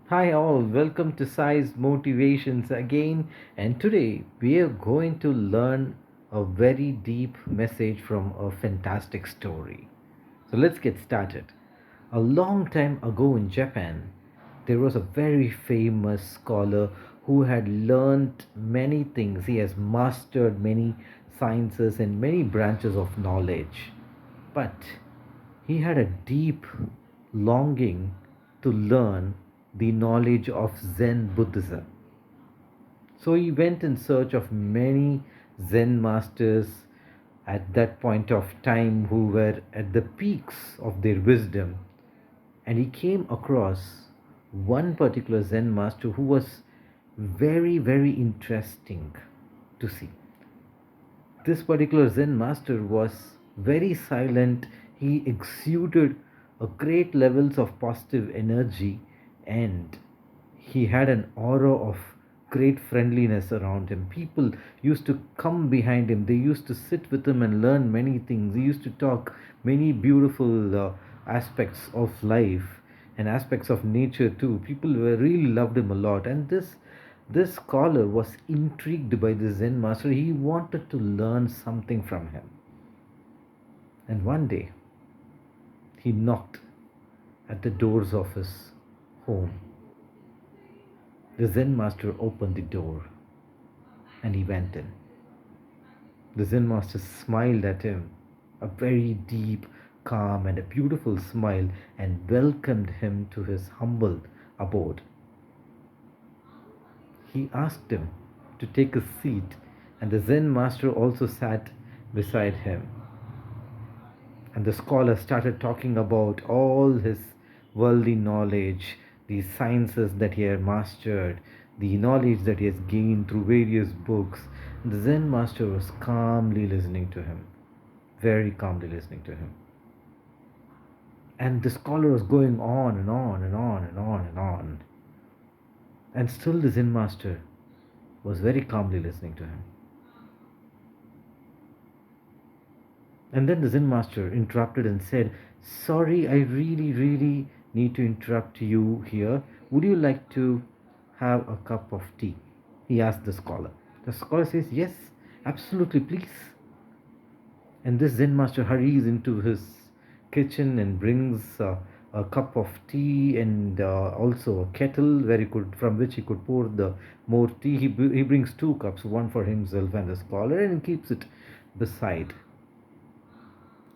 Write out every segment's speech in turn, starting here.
Hi, all, welcome to Size Motivations again. And today we are going to learn a very deep message from a fantastic story. So let's get started. A long time ago in Japan, there was a very famous scholar who had learned many things. He has mastered many sciences and many branches of knowledge. But he had a deep longing to learn the knowledge of Zen Buddhism. So he went in search of many Zen masters at that point of time who were at the peaks of their wisdom. And he came across one particular Zen master who was very, very interesting to see. This particular Zen master was very silent. He exuded a great levels of positive energy, and he had an aura of great friendliness around him. People used to come behind him. They used to sit with him and learn many things. He used to talk many beautiful aspects of life and aspects of nature too. People were really loved him a lot, and this scholar was intrigued by the Zen master. He wanted to learn something from him. And one day, he knocked at the doors of his home. The Zen master opened the door and he went in. The Zen master smiled at him, a very deep, calm, and a beautiful smile, and welcomed him to his humble abode. He asked him to take a seat, and the Zen master also sat beside him. And the scholar started talking about all his worldly knowledge, the sciences that he had mastered, the knowledge that he has gained through various books. And the Zen master was calmly listening to him, very calmly listening to him. And the scholar was going on and on and on and on and on. And still the Zen master was very calmly listening to him. And then the Zen master interrupted and said, "Sorry, I really, really need to interrupt you here. Would you like to have a cup of tea?" He asked the scholar. The scholar says, "Yes, absolutely, please." And this Zen master hurries into his kitchen and brings a cup of tea and also a kettle where he could, from which he could pour the more tea. He brings two cups, one for himself and the scholar, and keeps it beside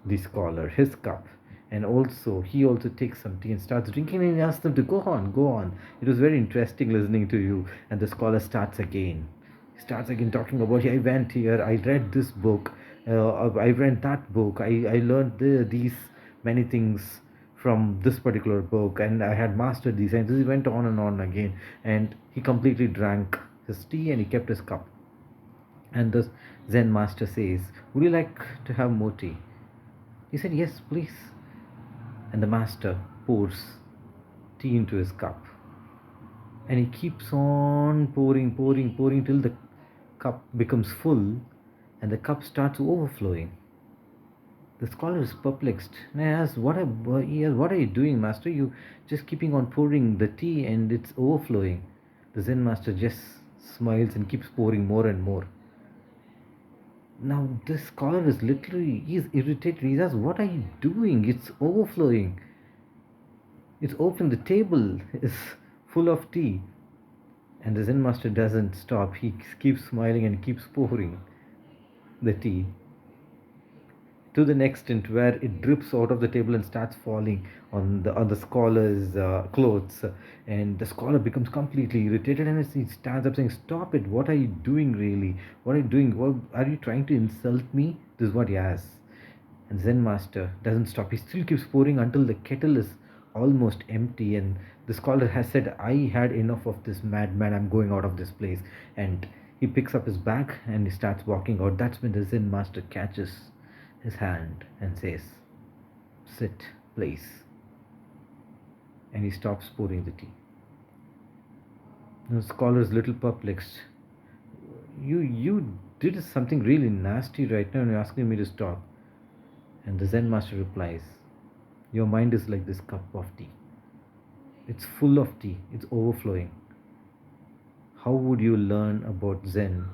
the scholar his cup. And also he also takes some tea and starts drinking, and he asks them to go on. It was very interesting listening to you. And the scholar starts again talking about, I went here, I read this book, I read that book, I learned these many things from this particular book, and I had mastered these. And he went on and on again, and he completely drank his tea and he kept his cup. And the Zen master says, "Would you like to have more tea?" He said, "Yes, please." And the master pours tea into his cup. And he keeps on pouring till the cup becomes full and the cup starts overflowing. The scholar is perplexed and asks, what are you doing, master? You just keeping on pouring the tea and it's overflowing." The Zen master just smiles and keeps pouring more and more. Now this scholar is literally, he's irritated. He asks, "What are you doing? It's overflowing. It's open. The table is full of tea." And the Zen master doesn't stop. He keeps smiling and keeps pouring the tea to the extent where it drips out of the table and starts falling on the scholar's clothes. And the scholar becomes completely irritated, and he stands up saying, "Stop it! What are you doing, really? What are you doing? What, are you trying to insult me?" This is what he asks. And Zen master doesn't stop. He still keeps pouring until the kettle is almost empty. And the scholar has said, "I had enough of this madman. I'm going out of this place." And he picks up his bag and he starts walking out. That's when the Zen master catches his hand and says, "Sit, please." And he stops pouring the tea. The scholar is little perplexed. You did something really nasty right now and you're asking me to stop. And the Zen master replies, "Your mind is like this cup of tea. It's full of tea, it's overflowing. How would you learn about Zen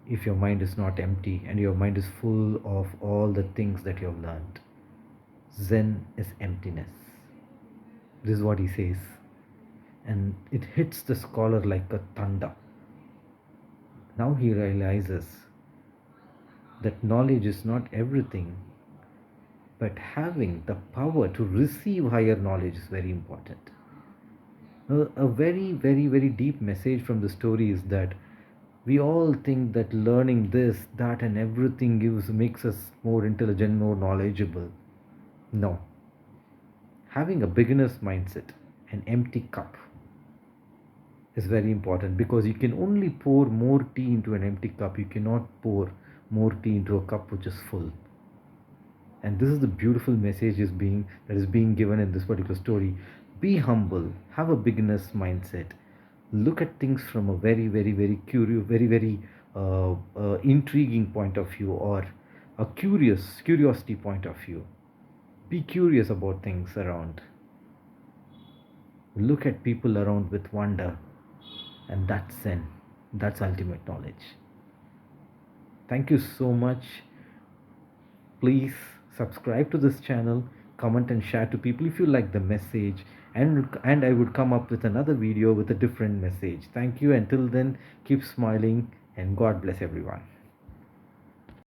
if your mind is not empty and your mind is full of all the things that you have learned? Zen is emptiness. This is what he says. And it hits the scholar like a thunder. Now he realizes that knowledge is not everything, but having the power to receive higher knowledge is very important. A very, very, very deep message from the story is that we all think that learning this, that, and everything makes us more intelligent, more knowledgeable. No. Having a beginner's mindset, an empty cup, is very important because you can only pour more tea into an empty cup. You cannot pour more tea into a cup which is full. And this is the beautiful message that is being given in this particular story. Be humble, have a beginner's mindset, look at things from a very, very, very curious, very, very intriguing point of view, or a curiosity point of view. Be curious about things around. Look at people around with wonder, and that's Zen. That's ultimate knowledge. Thank you so much. Please subscribe to this channel, comment and share to people if you like the message, and I would come up with another video with a different message. Thank you. Until then, keep smiling and God bless everyone.